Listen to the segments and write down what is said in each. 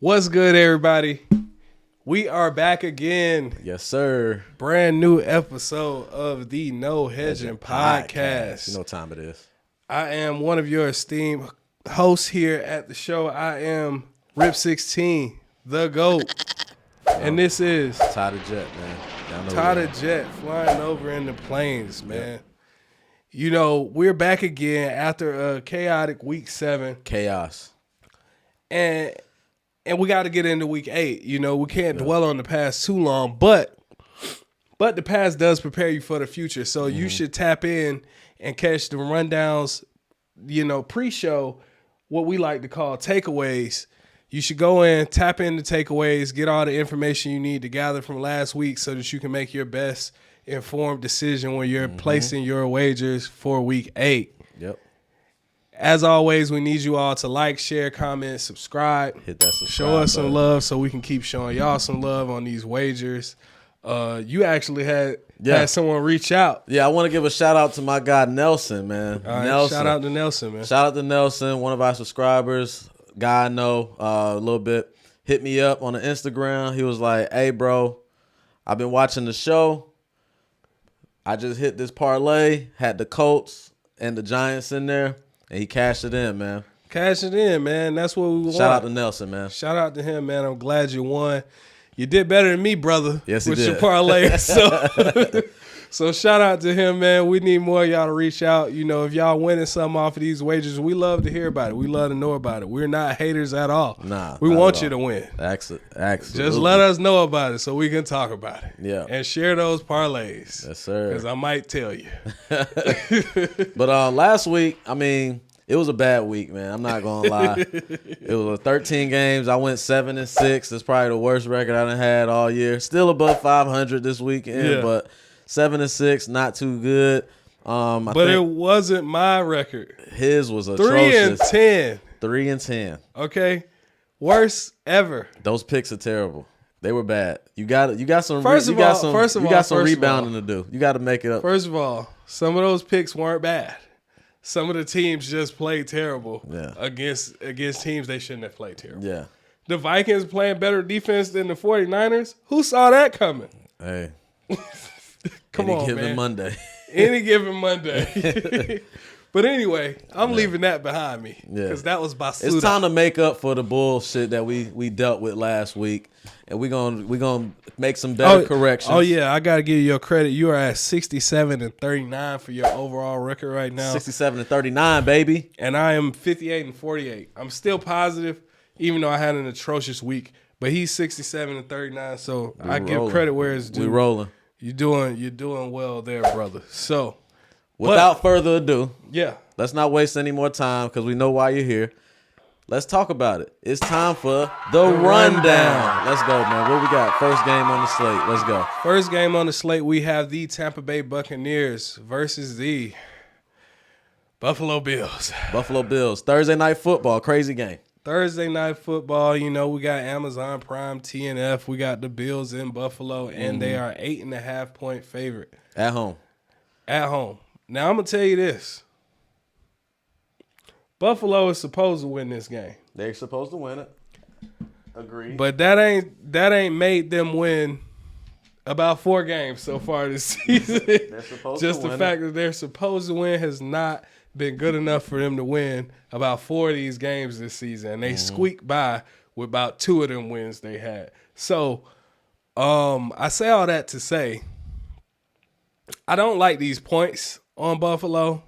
What's good, everybody? We are back again. Yes, sir. Brand new episode of the No Hedging Podcast. You know what time it is. I am one of your esteemed hosts here at the show. I am Rip16, the GOAT. And this is Todd the Jet, man. Todd the Jet flying over in the planes, man. Yep. You know, we're back again after a chaotic week 7. Chaos. And we got to get into week 8. You know, we can't dwell on the past too long, but the past does prepare you for the future. So you should tap in and catch the rundowns, you know, pre-show, what we like to call takeaways. You should go in, tap into takeaways, get all the information you need to gather from last week so that you can make your best informed decision when you're placing your wagers for week 8. Yep. As always, we need you all to like, share, comment, subscribe. Hit that subscribe Show us some button. love so we can keep showing y'all some love on these wagers. You actually had someone reach out. Yeah, I want to give a shout out to my guy Nelson, man. All right, Nelson. shout out to Nelson, man. Shout out to Nelson, one of our subscribers. Guy I know a little bit. Hit me up on the Instagram. He was like, "Hey, bro, I've been watching the show. I just hit this parlay, had the Colts and the Giants in there. And he cashed it in, man. Cash it in, man. That's what we want. Shout out to Nelson, man. Shout out to him, man. I'm glad you won. You did better than me, brother. Yes, he with did. Your parlay. So shout out to him, man. We need more of y'all to reach out. You know, if y'all winning something off of these wagers, we love to hear about it. We love to know about it. We're not haters at all. Nah. We want you to win. Absolutely. Just let us know about it so we can talk about it. Yeah. And share those parlays. Yes, sir. Because I might tell you. But last week, I mean, it was a bad week, man. I'm not gonna lie. It was 13 games. I went 7-6. It's probably the worst record I done had all year. Still above 500 this weekend, but 7-6, not too good. But it wasn't my record. His was atrocious. 3-10. 3-10. Okay, worst ever. Those picks are terrible. They were bad. You got some. First of all, rebounding to do. You got to make it up. First of all, some of those picks weren't bad. Some of the teams just played terrible against teams they shouldn't have played terrible. Yeah. The Vikings playing better defense than the 49ers. Who saw that coming? Hey. Come on, man. Any given Monday. But anyway, I'm leaving that behind me because that was Basuda. It's time to make up for the bullshit that we dealt with last week, and we're gonna make some better corrections. Oh yeah, I gotta give you your credit. You are at 67-39 for your overall record right now. 67-39, baby. And I am 58-48. I'm still positive, even though I had an atrocious week. But he's 67-39, so I give credit where it's due. We rolling. You're doing well there, brother. So. Without further ado, yeah, let's not waste any more time because we know why you're here. Let's talk about it. It's time for the rundown. Let's go, man. What we got? First game on the slate. Let's go. First game on the slate, we have the Tampa Bay Buccaneers versus the Buffalo Bills. Buffalo Bills. Thursday night football. Crazy game. Thursday night football. You know, we got Amazon Prime, TNF. We got the Bills in Buffalo, and they are 8.5-point favorite. At home. At home. Now, I'm going to tell you this. Buffalo is supposed to win this game. They're supposed to win it. Agreed. But that ain't made them win about 4 games so far this season. They're supposed Just to win the fact that they're supposed to win has not been good enough for them to win about 4 of these games this season. And they squeaked by with about 2 of them wins they had. So, I say all that to say, I don't like these points on Buffalo,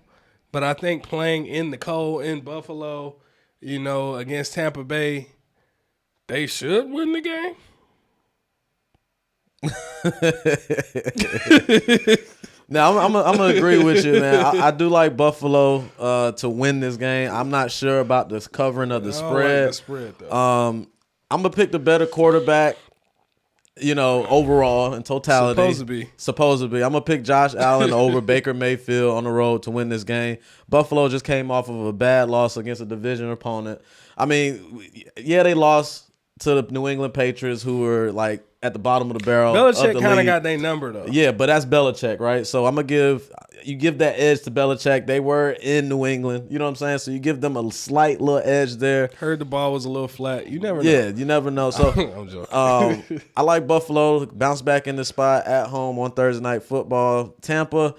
but I think playing in the cold in Buffalo, you know, against Tampa Bay, they should win the game. Now, I'm gonna agree with you, man. I do like Buffalo to win this game. I'm not sure about this covering of the spread. I like the spread though. I'm gonna pick the better quarterback. You know, overall in totality, supposed to be. I'm gonna pick Josh Allen over Baker Mayfield on the road to win this game. Buffalo just came off of a bad loss against a division opponent. I mean, yeah, they lost to the New England Patriots, who were like at the bottom of the barrel. Belichick kind of got their number though. Yeah, but that's Belichick, right? So I'm gonna give that edge to Belichick. They were in New England, you know what I'm saying? So you give them a slight little edge there. Heard the ball was a little flat. You never know. Yeah, you never know. So I'm joking. I like Buffalo bounce back in the spot at home on Thursday Night Football. Tampa,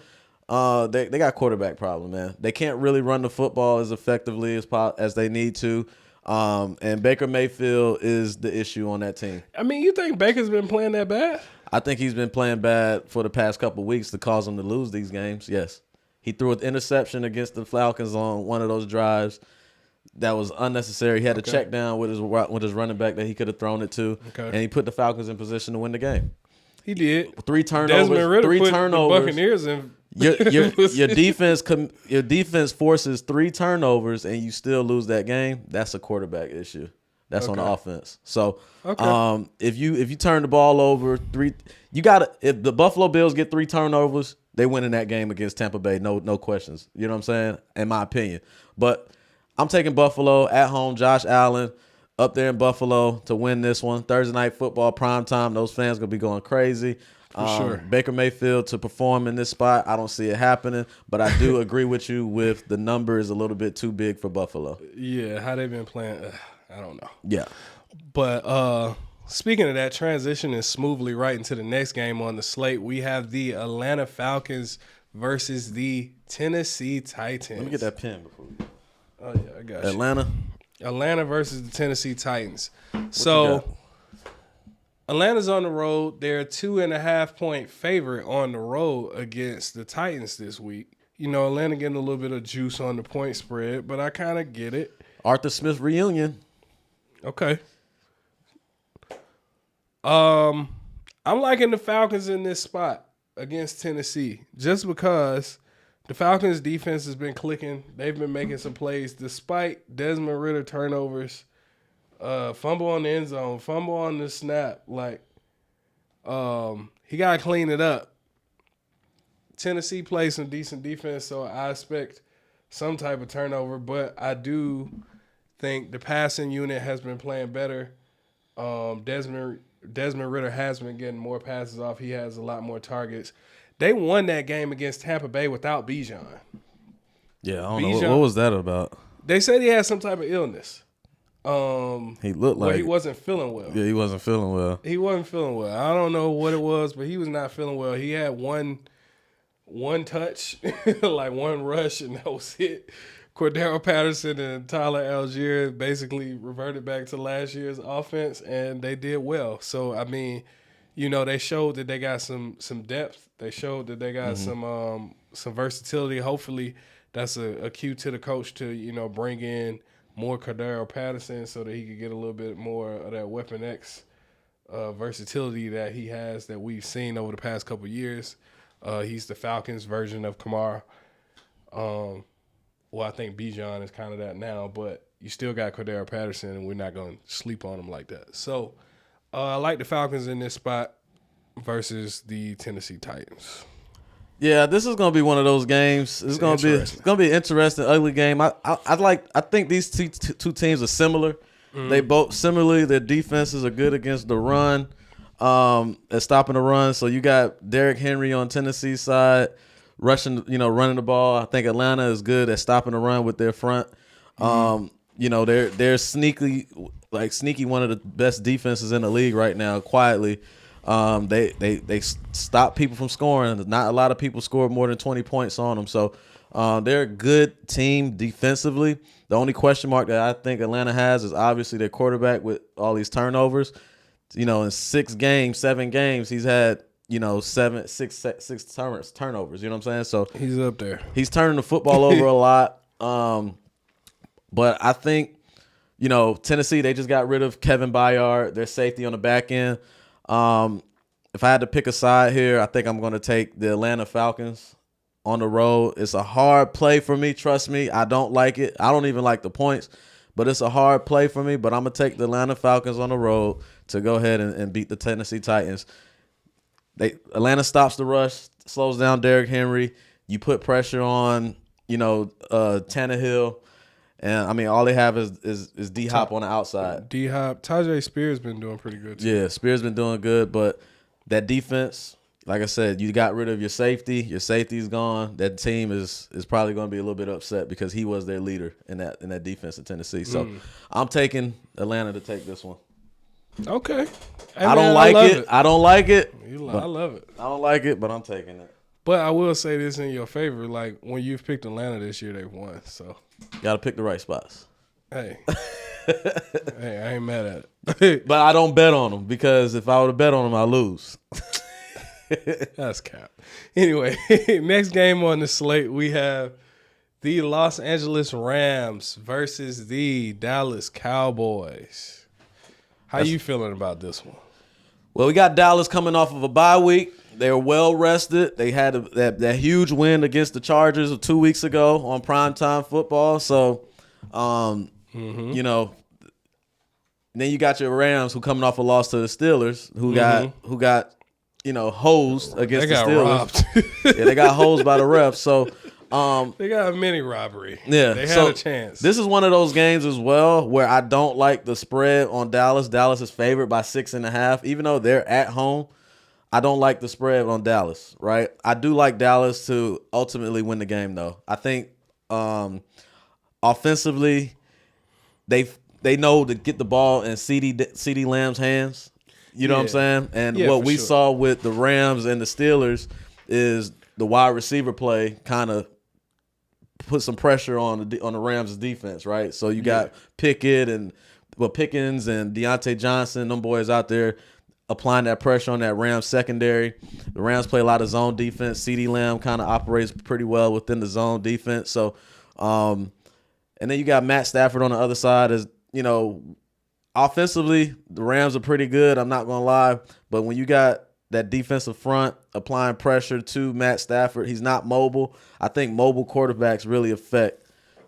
they got quarterback problem, man. They can't really run the football as effectively as they need to. And Baker Mayfield is the issue on that team. I mean, you think Baker's been playing that bad? I think he's been playing bad for the past couple of weeks to cause them to lose these games. Yes. He threw an interception against the Falcons on one of those drives that was unnecessary. He had to check down with his running back that he could have thrown it to, and he put the Falcons in position to win the game. He did. 3 turnovers. Desmond Ridder three put turnovers. The Buccaneers in. Your defense forces 3 turnovers and you still lose that game. That's a quarterback issue. That's on the offense. So, if you turn the ball over if the Buffalo Bills get 3 turnovers, they win in that game against Tampa Bay. No questions. You know what I'm saying? In my opinion. But I'm taking Buffalo at home. Josh Allen up there in Buffalo to win this one. Thursday Night Football, prime time. Those fans going to be going crazy. For sure. Baker Mayfield to perform in this spot, I don't see it happening. But I do agree with you with the number is a little bit too big for Buffalo. Yeah, how they've been playing, I don't know. Yeah. But speaking of that, transitioning smoothly right into the next game on the slate, we have the Atlanta Falcons versus the Tennessee Titans. Let me get that pen before we go. Oh, yeah, I got you. Atlanta versus the Tennessee Titans. So Atlanta's on the road. They're a 2.5-point favorite on the road against the Titans this week. You know, Atlanta getting a little bit of juice on the point spread, but I kind of get it. Arthur Smith reunion. Okay. I'm liking the Falcons in this spot against Tennessee just because the Falcons' defense has been clicking. They've been making some plays despite Desmond Ridder turnovers, fumble on the end zone, fumble on the snap. Like, he got to clean it up. Tennessee plays some decent defense, so I expect some type of turnover, but I do think the passing unit has been playing better. Desmond Ridder has been getting more passes off. He has a lot more targets. They won that game against Tampa Bay without Bijan. Yeah, I don't know. What was that about? They said he had some type of illness. He looked like he wasn't feeling well. Yeah, he wasn't feeling well. He wasn't feeling well. I don't know what it was, but he was not feeling well. He had one touch, like one rush, and that was it. Cordero Patterson and Tyler Algier basically reverted back to last year's offense, and they did well. So, I mean, you know, they showed that they got some depth. They showed that they got some versatility. Hopefully, that's a cue to the coach to, you know, bring in more Cordero Patterson so that he could get a little bit more of that Weapon X versatility that he has that we've seen over the past couple of years. He's the Falcons version of Kamara. Well, I think Bijan is kind of that now, but you still got Cordero Patterson, and we're not going to sleep on him like that. So, I like the Falcons in this spot versus the Tennessee Titans. Yeah, this is going to be one of those games. It's going to be an interesting, ugly game. I think these two teams are similar. They both similarly, their defenses are good against the run, at stopping the run. So you got Derrick Henry on Tennessee's side, running the ball. I think Atlanta is good at stopping the run with their front. They're sneaky one of the best defenses in the league right now. Quietly, they stop people from scoring. Not a lot of people scored more than 20 points on them. So they're a good team defensively. The only question mark that I think Atlanta has is obviously their quarterback with all these turnovers. You know, in 7 games, he's had, six turnovers. You know what I'm saying? So he's up there. He's turning the football over a lot. But I think, Tennessee, they just got rid of Kevin Byard, their safety on the back end. If I had to pick a side here, I think I'm going to take the Atlanta Falcons on the road. It's a hard play for me. Trust me. I don't like it. I don't even like the points, but it's a hard play for me. But I'm going to take the Atlanta Falcons on the road to go ahead and beat the Tennessee Titans. Atlanta stops the rush, slows down Derrick Henry. You put pressure on, Tannehill, And I mean, all they have is D Hop on the outside. D Hop, Tajay Spears been doing pretty good too. Yeah, Spears been doing good, but that defense, like I said, you got rid of your safety. Your safety's gone. That team is probably going to be a little bit upset because he was their leader in that defense in Tennessee. So I'm taking Atlanta to take this one. Okay. Hey, I don't like it. I don't like it. I love it. I don't like it, but I'm taking it. But I will say this in your favor: like when you've picked Atlanta this year, they've won. So got to pick the right spots. Hey, hey, I ain't mad at it. But I don't bet on them because if I would have bet on them, I lose. That's cap. Anyway, next game on the slate, we have the Los Angeles Rams versus the Dallas Cowboys. How you feeling about this one? Well, we got Dallas coming off of a bye week. They were well rested. They had that huge win against the Chargers 2 weeks ago on primetime football. So, you know, then you got your Rams who coming off a loss to the Steelers, who got you know, hosed against the Steelers. Robbed. Yeah, they got hosed by the refs. So they got a mini robbery. Yeah, they had a chance. This is one of those games as well where I don't like the spread on Dallas. Dallas is favored by 6.5, even though they're at home. I don't like the spread on Dallas. Right, I do like Dallas to ultimately win the game, though. I think offensively, they know to get the ball in CeeDee Lamb's hands. You know what I'm saying? And what we saw with the Rams and the Steelers is the wide receiver play kind of put some pressure on the Rams' defense, right? So you got Pickens and Deontay Johnson, them boys out there applying that pressure on that Rams secondary. The Rams play a lot of zone defense. CeeDee Lamb kind of operates pretty well within the zone defense. So, and then you got Matt Stafford on the other side as, you know, offensively, the Rams are pretty good, I'm not going to lie. But when you got that defensive front applying pressure to Matt Stafford, he's not mobile. I think mobile quarterbacks really affect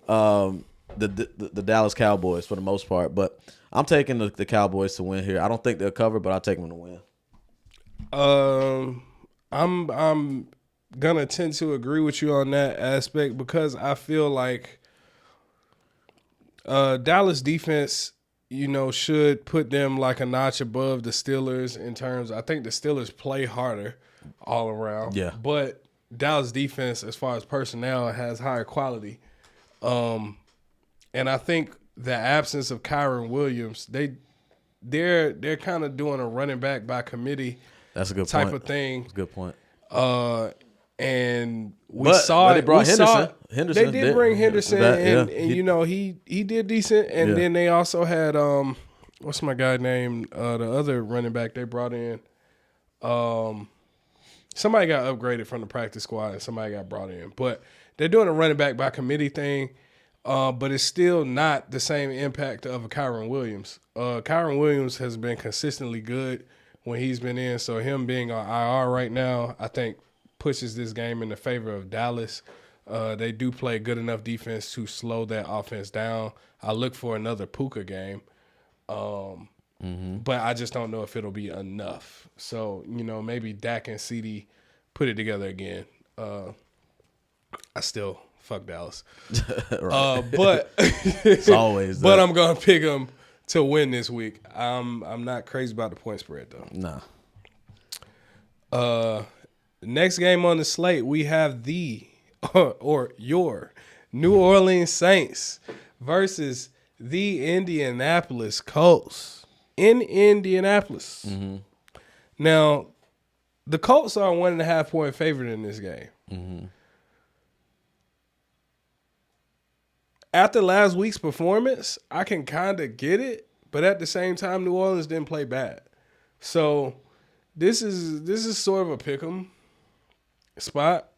the Dallas Cowboys for the most part. But I'm taking the Cowboys to win here. I don't think they'll cover, but I'll take them to win. I'm going to tend to agree with you on that aspect because I feel like Dallas defense, you know, should put them like a notch above the Steelers in terms. I think the Steelers play harder all around. Yeah. But Dallas defense, as far as personnel, has higher quality. And I think the absence of Kyron Williams, they're kind of doing a running back by committee. That's a good type point. Of thing. That's a good point. And we saw they brought Henderson. They did bring Henderson, and you know he did decent. And then they also had what's my guy name? The other running back they brought in. Somebody got upgraded from the practice squad, and somebody got brought in. But they're doing a running back by committee thing. But it's still not the same impact of a Kyron Williams. Kyron Williams has been consistently good when he's been in. So him being on IR right now, I think, pushes this game in the favor of Dallas. They do play good enough defense to slow that offense down. I look for another Puka game. But I just don't know if it'll be enough. So, you know, maybe Dak and CD put it together again. I still fuck Dallas. But it's always but I'm going to pick them to win this week. I'm not crazy about the point spread, though. Nah. Next game on the slate, we have your New Orleans Saints versus the Indianapolis Colts in Indianapolis. Now, the Colts are a 1.5 point favorite in this game. After last week's performance, I can kind of get it, but at the same time, New Orleans didn't play bad. So this is sort of a pick'em spot.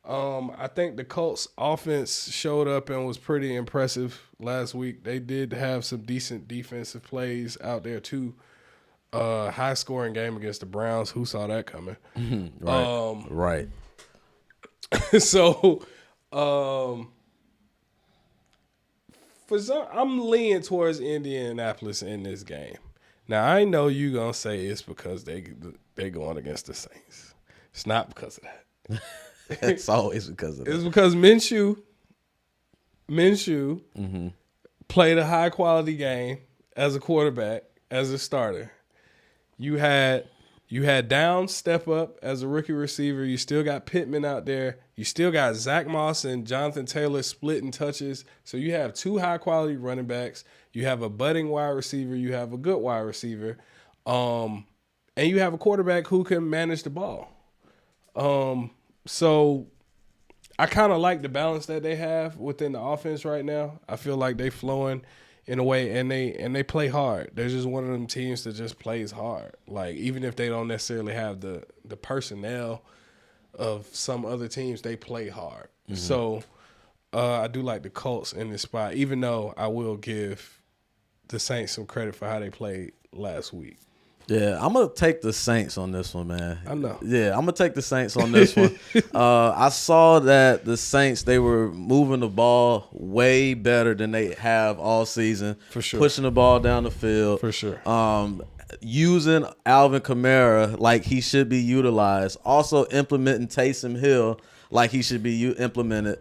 I think the Colts offense showed up and was pretty impressive last week. They did have some decent defensive plays out there too. High scoring game against the Browns. Who saw that coming? Right. So, I'm leaning towards Indianapolis in this game. Now I know you gonna say it's because they going against the Saints. It's not because of that. It's always because of that. It's because Minshew Minshew played a high quality game as a quarterback, as a starter. You had Downs step up as a rookie receiver. You still got Pittman out there. You still got Zach Moss and Jonathan Taylor splitting touches. So you have 2 high quality running backs. You have a budding wide receiver. You have a good wide receiver. And you have a quarterback who can manage the ball. So I kind of like the balance that they have within the offense right now. I feel like they flowing in a way, and they play hard. They're just one of them teams that just plays hard. Like, even if they don't necessarily have the personnel of some other teams, they play hard. So I do like the Colts in this spot, even though I will give the Saints some credit for how they played last week. Yeah, I'm going to take the Saints on this one, man. I know. Yeah, I'm going to take the Saints on this one. I saw that the Saints, they were moving the ball way better than they have all season. For sure. Pushing the ball down the field. For sure. Using Alvin Kamara like he should be utilized. Also implementing Taysom Hill like he should be implemented.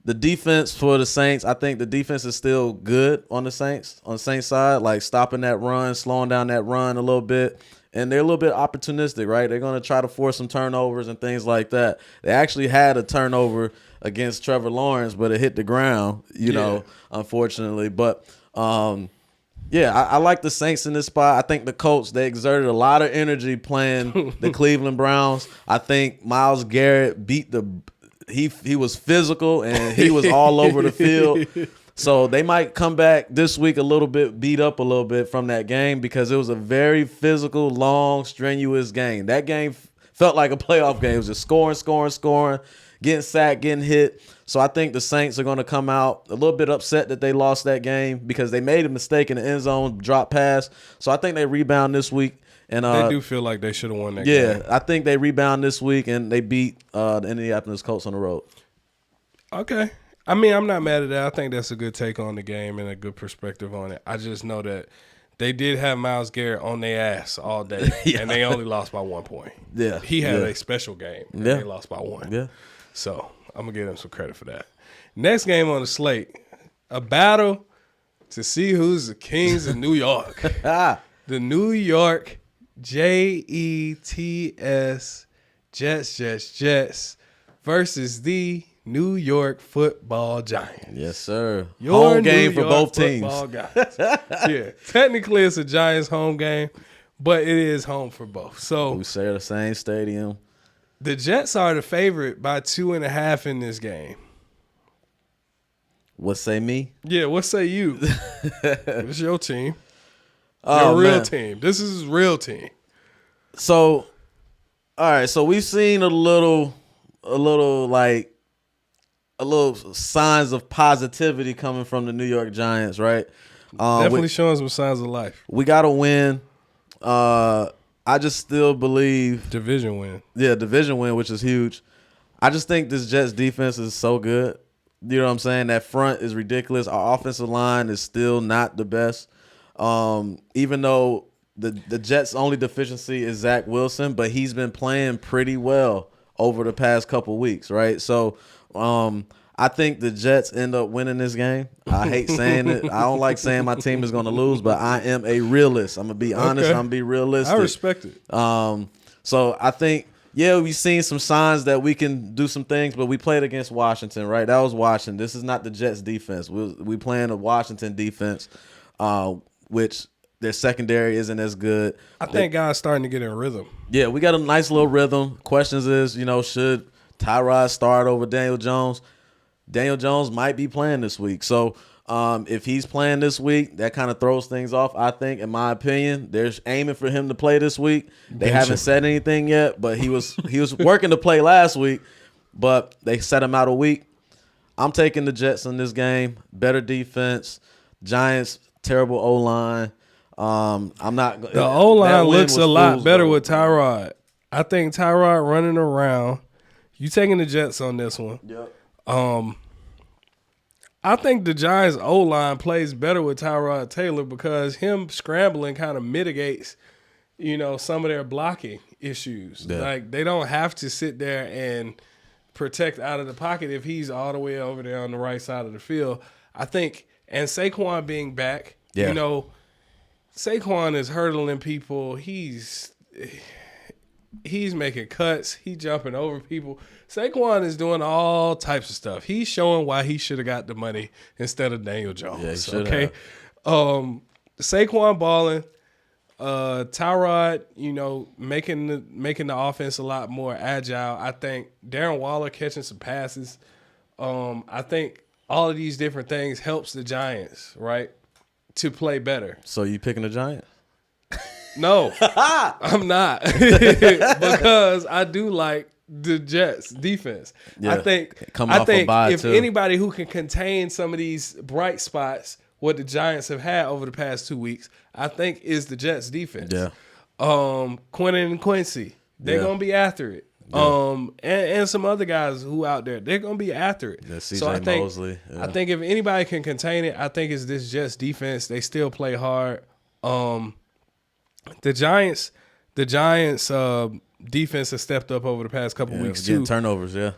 The defense for the Saints, I think the defense is still good on the Saints side, like stopping that run, slowing down that run a little bit. And they're a little bit opportunistic, right? They're going to try to force some turnovers and things like that. They actually had a turnover against Trevor Lawrence, but it hit the ground, you know, unfortunately. But, I like the Saints in this spot. I think the Colts, they exerted a lot of energy playing the Cleveland Browns. I think Myles Garrett beat he was physical and he was all over the field. So they might come back this week a little bit, beat up a little bit from that game because it was a very physical, long, strenuous game. That game felt like a playoff game. It was just scoring, getting sacked, getting hit. So I think the Saints are going to come out a little bit upset that they lost that game because they made a mistake in the end zone, drop pass. So I think they rebound this week. And they do feel like they should have won that game. Yeah, I think they rebound this week and they beat the Indianapolis Colts on the road. Okay. I mean, I'm not mad at that. I think that's a good take on the game and a good perspective on it. I just know that they did have Myles Garrett on their ass all day, and they only lost by 1 point. Yeah. He had a special game, and they lost by 1. Yeah. So I'm going to give them some credit for that. Next game on the slate, a battle to see who's the kings of New York. The New York Jets versus the New York Football Giants. Yes, sir. Your home game New for York both teams. Guys. Yeah, technically it's a Giants home game, but it is home for both. So we share the same stadium. The Jets are the favorite by 2.5 in this game. What say me? Yeah, what say you? It's your team. Your real team. This is his real team. So, all right. So we've seen a little signs of positivity coming from the New York Giants, right? Definitely showing some signs of life. We got to win. I just still believe division win. Yeah, division win, which is huge. I just think this Jets defense is so good. You know what I'm saying? That front is ridiculous. Our offensive line is still not the best. Even though the Jets' only deficiency is Zach Wilson, but he's been playing pretty well over the past couple weeks, right? So I think the Jets end up winning this game. I hate saying it. I don't like saying my team is going to lose, but I am a realist. I'm going to be honest. I'm going to be realistic. I respect it. So I think, we've seen some signs that we can do some things, but we played against Washington, right? That was Washington. This is not the Jets defense. We playing a Washington defense, which their secondary isn't as good. I think guys starting to get in rhythm. Yeah, we got a nice little rhythm. Questions is, should Tyrod start over Daniel Jones? Daniel Jones might be playing this week. So if he's playing this week, that kind of throws things off, I think, in my opinion. They're aiming for him to play this week. They haven't said anything yet, but he was working to play last week, but they set him out a week. I'm taking the Jets in this game. Better defense. Giants, terrible O-line. I'm not. The O-line looks a lot better with Tyrod. I think Tyrod running around. You taking the Jets on this one? Yep. I think the Giants O-line plays better with Tyrod Taylor because him scrambling kind of mitigates, some of their blocking issues. Yeah. Like they don't have to sit there and protect out of the pocket if he's all the way over there on the right side of the field. I think, and Saquon being back, you know, Saquon is hurdling people. He's making cuts. He's jumping over people. Saquon is doing all types of stuff. He's showing why he should have got the money instead of Daniel Jones. Yeah, he should okay. have. Saquon balling. Tyrod, you know, making the offense a lot more agile. I think Darren Waller catching some passes. I think all of these different things helps the Giants, right, to play better. So you picking the Giants? No, I'm not. Because I do like the Jets defense. Yeah. I think if anybody who can contain some of these bright spots, what the Giants have had over the past 2 weeks, I think is the Jets defense. Yeah. Quentin and Quincy, they're gonna be after it. Yeah. And some other guys who out there, they're gonna be after it. Yeah, CJ so I think, Mosley. Yeah. I think if anybody can contain it, I think it's this Jets defense. They still play hard. The Giants defense has stepped up over the past couple weeks too. Turnovers, yeah.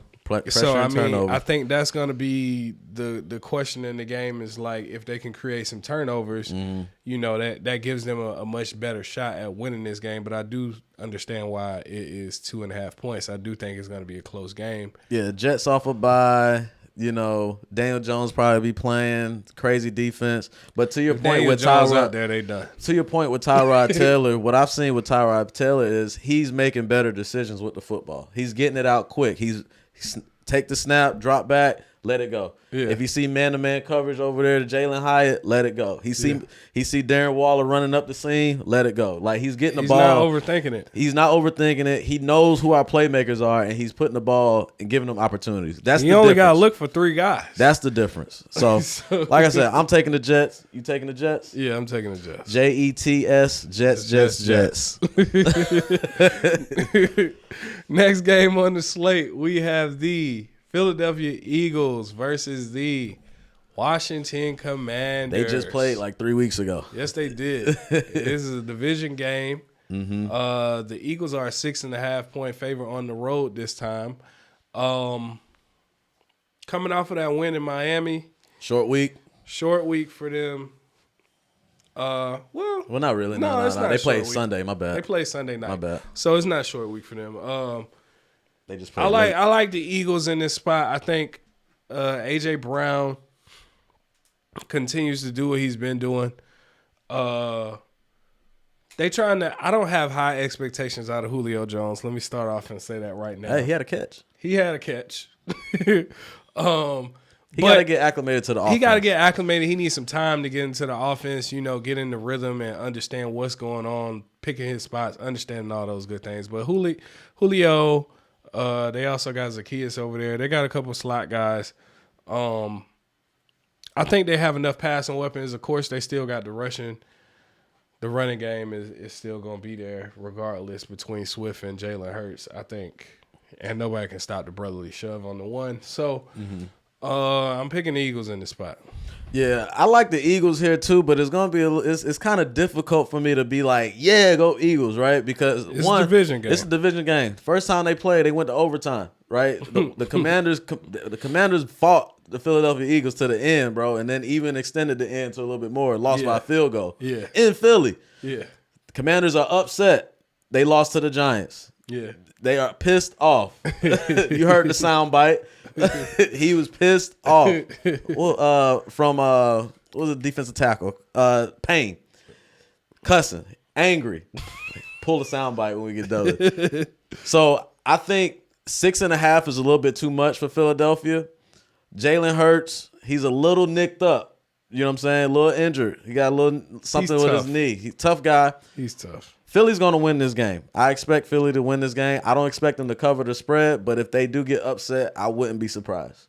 So I mean, turnovers. I think that's going to be the question in the game is like if they can create some turnovers, you know, that gives them a much better shot at winning this game. But I do understand why it is 2.5 points. I do think it's going to be a close game. Yeah, Jets off a bye. You know, Daniel Jones probably be playing crazy defense. But to your point with Tyrod out there, they done. To your point with Tyrod Taylor, what I've seen with Tyrod Taylor is he's making better decisions with the football. He's getting it out quick. He's take the snap, drop back, let it go. Yeah. If you see man-to-man coverage over there to Jalen Hyatt, let it go. He see Darren Waller running up the seam, let it go. Like he's getting the ball. He's not overthinking it. He's not overthinking it. He knows who our playmakers are, and he's putting the ball and giving them opportunities. That's you only got to look for 3 guys. That's the difference. So, like I said, I'm taking the Jets. You taking the Jets? Yeah, I'm taking the Jets. Jets, Jets. Next game on the slate, we have the Philadelphia Eagles versus the Washington Commanders. They just played like 3 weeks ago. Yes, they did. This is a division game. Mm-hmm. The Eagles are a 6.5 point favorite on the road this time. Coming off of that win in Miami. Short week for them. Well, not really. No. They played Sunday. My bad. They played Sunday night. My bad. So it's not short week for them. They just played I like the Eagles in this spot. I think AJ Brown continues to do what he's been doing. I don't have high expectations out of Julio Jones. Let me start off and say that right now. Hey, he had a catch. He had a catch. He got to get acclimated to the offense. He got to get acclimated. He needs some time to get into the offense, you know, get in the rhythm and understand what's going on, picking his spots, understanding all those good things. But Julio, they also got Zacchaeus over there. They got a couple slot guys. I think they have enough passing weapons. Of course, they still got the rushing. The running game is still going to be there regardless between Swift and Jalen Hurts, I think. And nobody can stop the brotherly shove on the one. So, I'm picking the Eagles in this spot. Yeah, I like the Eagles here too, but it's gonna be it's kind of difficult for me to be like, yeah, go Eagles, right? Because it's a division game. It's a division game. First time they played, they went to overtime, right? The Commanders fought the Philadelphia Eagles to the end, bro, and then even extended the end to a little bit more. Lost by a field goal. Yeah, in Philly. Yeah, the Commanders are upset. They lost to the Giants. Yeah, they are pissed off. You heard the sound bite. He was pissed off. Well, from what was the defensive tackle? Payne. Cussing. Angry. Pull the soundbite when we get done. So I think 6.5 is a little bit too much for Philadelphia. Jalen Hurts, he's a little nicked up. You know what I'm saying? A little injured. He got a little something with his knee. He's a tough guy. He's tough. Philly's going to win this game. I expect Philly to win this game. I don't expect them to cover the spread, but if they do get upset, I wouldn't be surprised.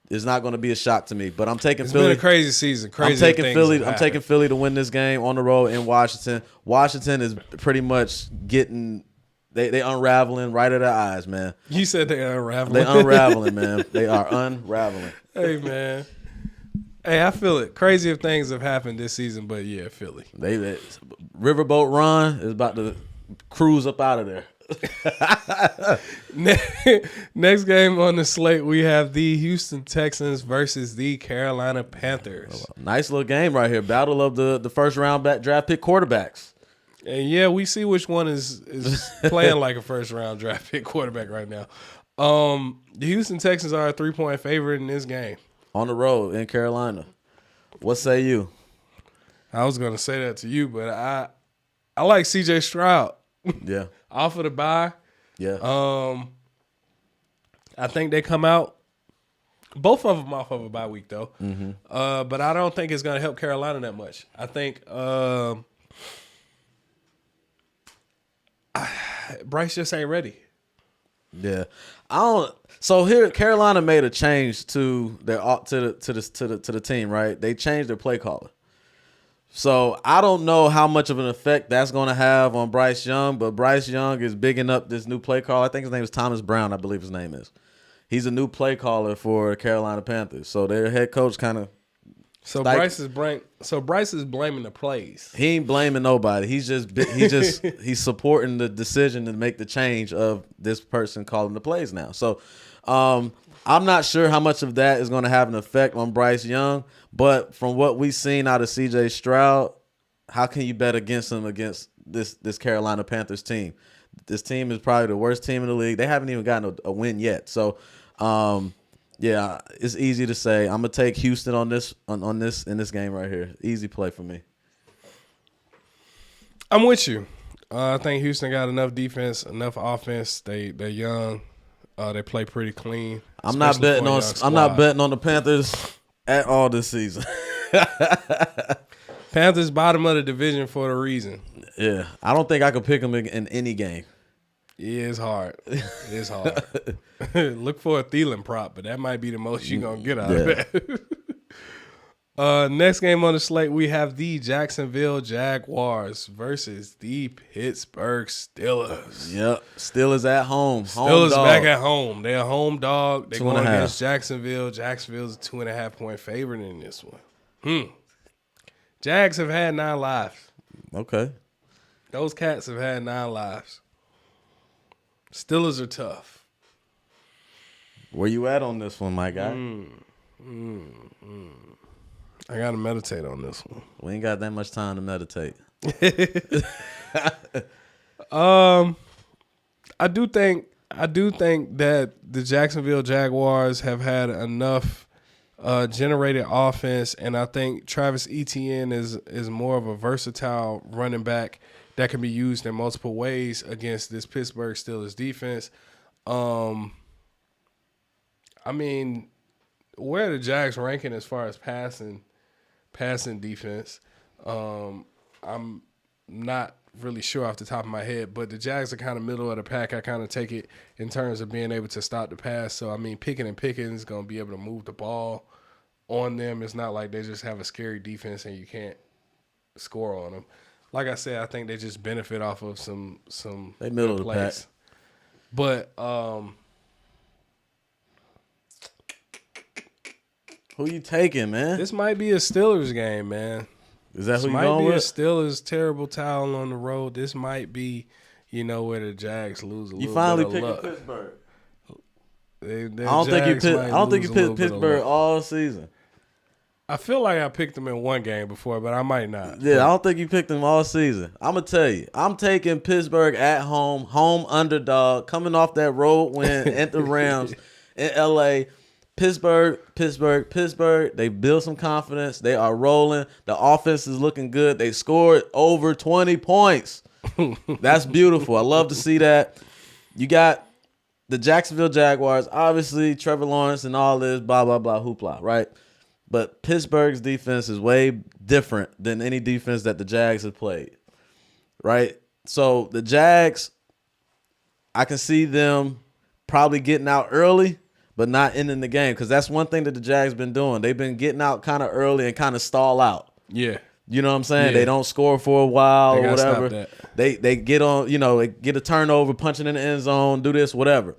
It's not going to be a shock to me, but I'm taking Philly. It's been a crazy season. I'm taking Philly to win this game on the road in Washington. Washington is pretty much getting they unraveling right at their eyes, man. You said they're unraveling. They unraveling, man. They are unraveling. Hey, man. Hey, I feel it. Crazier things have happened this season, but yeah, Philly. Riverboat Ron is about to cruise up out of there. Next game on the slate, we have the Houston Texans versus the Carolina Panthers. Nice little game right here. Battle of the first round draft pick quarterbacks. And yeah, we see which one is playing like a first round draft pick quarterback right now. The Houston Texans are a 3-point favorite in this game. On the road in Carolina. What say you? I was gonna say that to you, but I like CJ Stroud. Yeah. Off of the bye. Yeah. I think they come out. Both of them off of a bye week though. Mm-hmm. But I don't think it's gonna help Carolina that much. I think Bryce just ain't ready. Yeah, I don't. So here, Carolina made a change to their to the team, right? They changed their play caller. So I don't know how much of an effect that's going to have on Bryce Young, but Bryce Young is bigging up this new play caller. I think his name is Thomas Brown. I believe his name is. He's a new play caller for the Carolina Panthers. So their head coach kind of. So Bryce is blaming the plays. He ain't blaming nobody. He's supporting the decision to make the change of this person calling the plays now. So I'm not sure how much of that is going to have an effect on Bryce Young, but from what we've seen out of CJ Stroud, how can you bet against him against this Carolina Panthers team? This team is probably the worst team in the league. They haven't even gotten a win yet. So yeah, it's easy to say. I'm gonna take Houston on this in this game right here. Easy play for me. I'm with you. I think Houston got enough defense, enough offense. They're young. They play pretty clean. I'm not betting on the Panthers at all this season. Panthers bottom of the division for a reason. Yeah, I don't think I could pick them in any game. Yeah, it's hard. It's hard. Look for a Thielen prop, but that might be the most you're going to get out of that. Next game on the slate, we have the Jacksonville Jaguars versus the Pittsburgh Steelers. Yep, Steelers at home. Steelers back at home. They're a home dog. They're going against 2.5. Jacksonville. Jacksonville's a 2.5-point favorite in this one. Jags have had 9 lives. Okay. Those cats have had 9 lives. Steelers are tough. Where you at on this one, my guy? I gotta meditate on this one. We ain't got that much time to meditate. I do think that the Jacksonville Jaguars have had enough generated offense, and I think Travis Etienne is more of a versatile running back that can be used in multiple ways against this Pittsburgh Steelers defense. I mean, where are the Jags ranking as far as passing defense? I'm not really sure off the top of my head, but the Jags are kind of middle of the pack. I kind of take it in terms of being able to stop the pass. So, I mean, Pickens is going to be able to move the ball on them. It's not like they just have a scary defense and you can't score on them. Like I said, I think they just benefit off of some they middle of the pack. But who you taking, man? this might be a Steelers game, man. Is that This who you might going be with? a Steelers terrible towel on the road. This might be, where the Jags lose a You little finally bit of picking luck. Pittsburgh. I I don't think you picked Pittsburgh all season. I feel like I picked them in one game before, but I might not. Yeah, I don't think you picked them all season. I'm going to tell you. I'm taking Pittsburgh at home underdog, coming off that road win at the Rams in L.A. Pittsburgh. They built some confidence. They are rolling. The offense is looking good. They scored over 20 points. That's beautiful. I love to see that. You got the Jacksonville Jaguars, obviously Trevor Lawrence and all this, blah, blah, blah, hoopla, right? But Pittsburgh's defense is way different than any defense that the Jags have played, right? So the Jags, I can see them probably getting out early, but not ending the game, because that's one thing that the Jags been doing. They've been getting out kind of early and kind of stall out. Yeah. You know what I'm saying? Yeah. They don't score for a while or whatever. Stop that. They get on, they get a turnover, punching in the end zone, do this, whatever.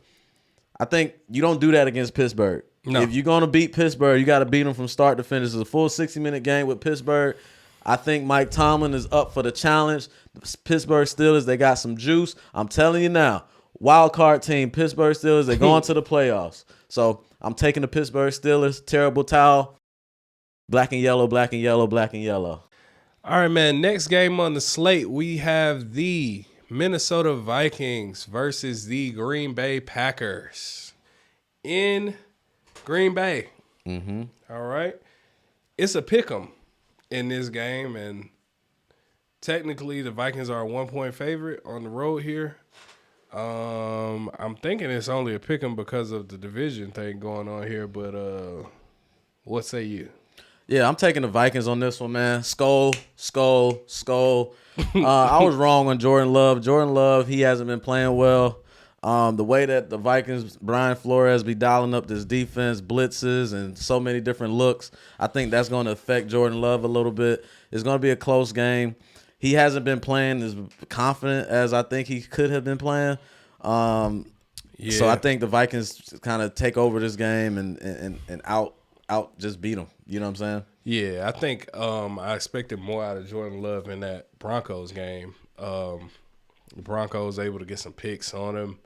I think you don't do that against Pittsburgh. No. If you're going to beat Pittsburgh, you got to beat them from start to finish. It's a full 60-minute game with Pittsburgh. I think Mike Tomlin is up for the challenge. The Pittsburgh Steelers, they got some juice. I'm telling you now, wild card team, Pittsburgh Steelers, they're going to the playoffs. So I'm taking the Pittsburgh Steelers. Terrible towel. Black and yellow, black and yellow, black and yellow. All right, man. Next game on the slate, we have the Minnesota Vikings versus the Green Bay Packers in Green Bay. Mm-hmm. All right. It's a pick'em in this game, and technically the Vikings are a 1-point favorite on the road here. I'm thinking it's only a pick'em because of the division thing going on here, but what say you? Yeah, I'm taking the Vikings on this one, man. Skull. I was wrong on Jordan Love. Jordan Love, he hasn't been playing well. The way that the Vikings, Brian Flores, be dialing up this defense, blitzes, and so many different looks, I think that's going to affect Jordan Love a little bit. It's going to be a close game. He hasn't been playing as confident as I think he could have been playing. So I think the Vikings kind of take over this game and out just beat them. You know what I'm saying? Yeah, I think I expected more out of Jordan Love in that Broncos game. The Broncos able to get some picks on him.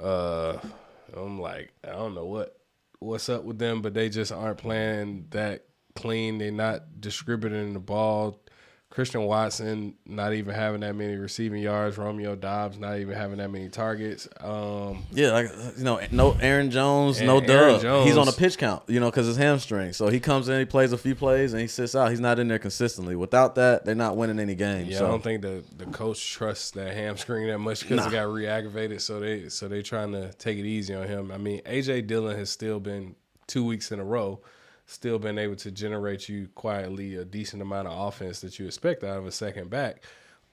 I'm like, I don't know what's up with them, but they just aren't playing that clean. They're not distributing the ball. Christian Watson not even having that many receiving yards. Romeo Doubs not even having that many targets. No Aaron Jones, no Aaron Dub. Jones. He's on a pitch count, because his hamstring. So he comes in, he plays a few plays, and he sits out. He's not in there consistently. Without that, they're not winning any games. Yeah, so. I don't think the coach trusts that hamstring that much because it got re-aggravated. So they trying to take it easy on him. I mean, A.J. Dillon has still been 2 weeks in a row. Still been able to generate you quietly a decent amount of offense that you expect out of a second back.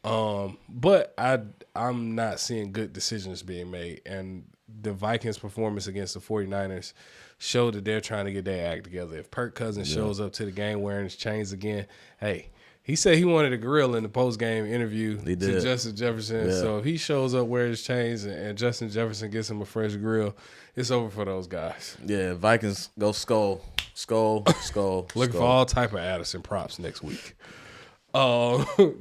But I'm not seeing good decisions being made. And the Vikings' performance against the 49ers showed that they're trying to get their act together. If Kirk Cousins shows up to the game wearing his chains again, hey, he said he wanted a grill in the post-game interview to Justin Jefferson. Yeah. So if he shows up wearing his chains and Justin Jefferson gets him a fresh grill, it's over for those guys. Yeah, Vikings go skull. Looking for all type of Addison props next week.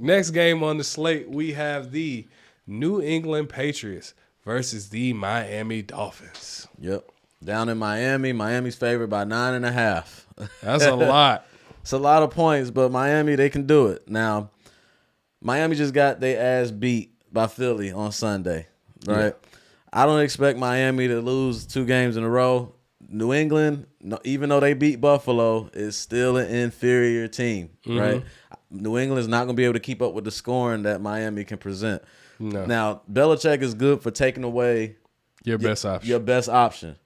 Next game on the slate, we have the New England Patriots versus the Miami Dolphins. Yep. Down in Miami. Miami's favored by 9.5. That's a lot. It's a lot of points, but Miami, they can do it. Now, Miami just got their ass beat by Philly on Sunday, right? Yeah. I don't expect Miami to lose 2 games in a row. New England, even though they beat Buffalo, is still an inferior team, right? New England is not going to be able to keep up with the scoring that Miami can present. No. Now, Belichick is good for taking away your best option.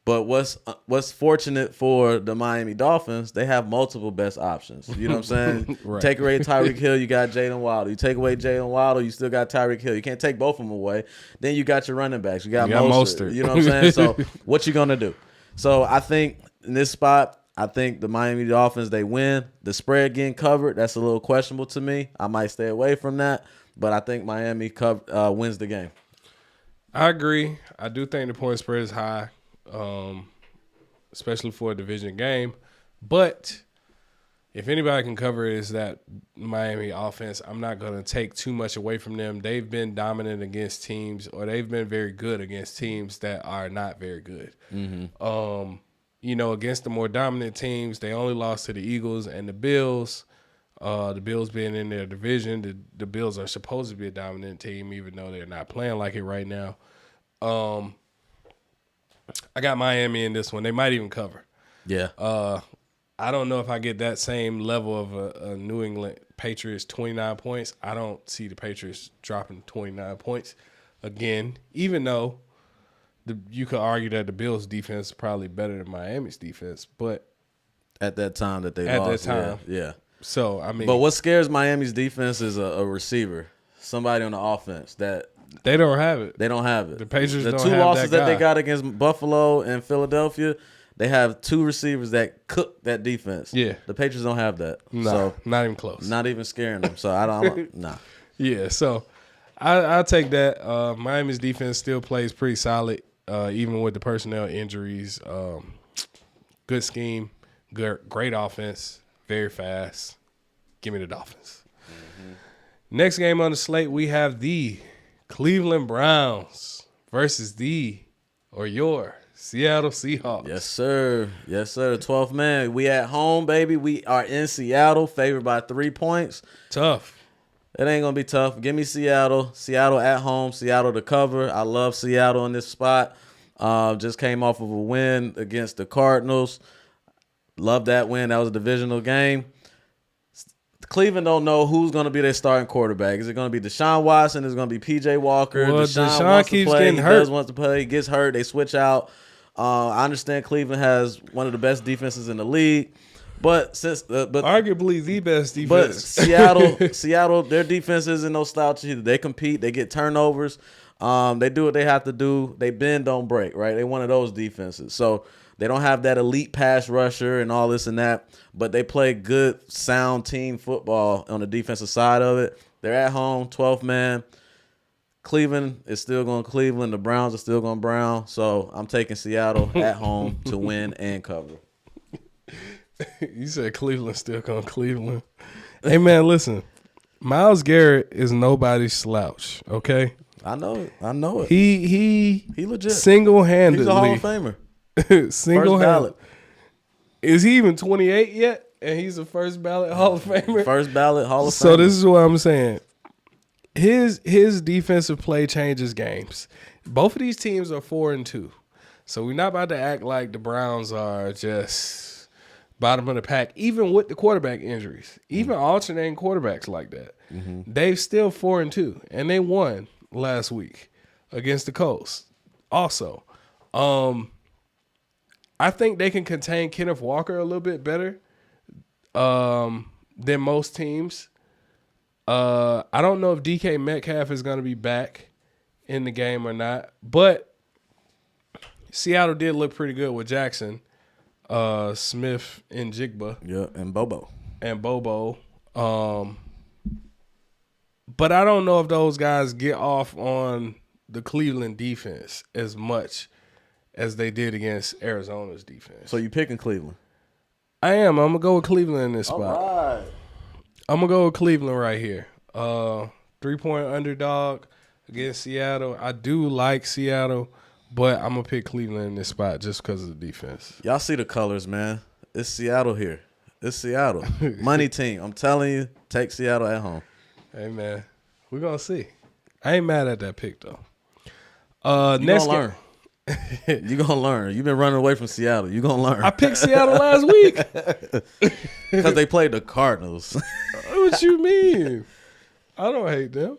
But what's fortunate for the Miami Dolphins, they have multiple best options. You know what I'm saying? Right. Take away Tyreek Hill, you got Jalen Waddle. You take away Jalen Waddle, you still got Tyreek Hill. You can't take both of them away. Then you got your running backs. You got Mostert. You know what I'm saying? So what you going to do? So I think in this spot, I think the Miami Dolphins, they win. The spread getting covered, that's a little questionable to me. I might stay away from that, but I think Miami wins the game. I agree. I do think the point spread is high, especially for a division game. But if anybody can cover it, is that Miami offense. I'm not going to take too much away from them. They've been dominant against teams, or they've been very good against teams that are not very good. Against the more dominant teams, they only lost to the Eagles and the Bills. The Bills being in their division, the Bills are supposed to be a dominant team, even though they're not playing like it right now. I got Miami in this one. They might even cover. Yeah. I don't know if I get that same level of a New England Patriots 29 points. I don't see the Patriots dropping 29 points again, even though you could argue that the Bills' defense is probably better than Miami's defense. But at that time that they lost. Yeah. So, I mean. But what scares Miami's defense is a receiver, somebody on the offense that. They don't have it. They don't have it. The Patriots don't have that guy. The 2 losses that they got against Buffalo and Philadelphia, they have 2 receivers that cook that defense. Yeah. The Patriots don't have that. No, so, not even close. Not even scaring them. So, I don't nah. Yeah, so I'll take that. Miami's defense still plays pretty solid, even with the personnel injuries. Good scheme, great offense, very fast. Give me the Dolphins. Next game on the slate, we have the Cleveland Browns versus your Seattle Seahawks. Yes, sir. Yes, sir. 12th man. We at home, baby. We are in Seattle, favored by 3 points. Tough. It ain't going to be tough. Give me Seattle. Seattle at home. Seattle to cover. I love Seattle in this spot. Just came off of a win against the Cardinals. Love that win. That was a divisional game. Cleveland don't know who's going to be their starting quarterback. Is it going to be Deshaun Watson? Is it going to be P.J. Walker? Well, Deshaun wants keeps to play. getting hurt. Does wants to play. He gets hurt. They switch out. I understand Cleveland has one of the best defenses in the league, but arguably the best defense. But Seattle, their defense isn't no slouch either. They compete. They get turnovers. They do what they have to do. They bend, don't break. Right? They one of those defenses. So they don't have that elite pass rusher and all this and that, but they play good, sound team football on the defensive side of it. They're at home, 12th man. Cleveland is still going Cleveland. The Browns are still going Brown. So I'm taking Seattle at home to win and cover. You said Cleveland still going Cleveland. Hey, man, listen. Myles Garrett is nobody's slouch, okay? I know it. I know it. He legit. Single-handedly. He's a Hall of Famer. Single First ballot. Is he even 28 yet? And he's a first ballot Hall of Famer? First ballot Hall of Famer. So this is what I'm saying. His defensive play changes games. Both of these teams are 4-2. So we're not about to act like the Browns are just bottom of the pack, even with the quarterback injuries, even alternating quarterbacks like that. They've still 4-2, and they won last week against the Colts. Also, I think they can contain Kenneth Walker a little bit better than most teams. I don't know if DK Metcalf is going to be back in the game or not, but Seattle did look pretty good with Jackson, Smith, and Jigba. Yeah, and Bobo. But I don't know if those guys get off on the Cleveland defense as much as they did against Arizona's defense. So you picking Cleveland? I am. I'm going to go with Cleveland in this spot. All right. I'm going to go with Cleveland right here. 3-point underdog against Seattle. I do like Seattle, but I'm going to pick Cleveland in this spot just because of the defense. Y'all see the colors, man. It's Seattle here. It's Seattle. Money team. I'm telling you, take Seattle at home. Hey, man. We're going to see. I ain't mad at that pick, though. You going to learn. You're going to learn. You've been running away from Seattle. You're going to learn. I picked Seattle last week. Because they played the Cardinals. What you mean? I don't hate them.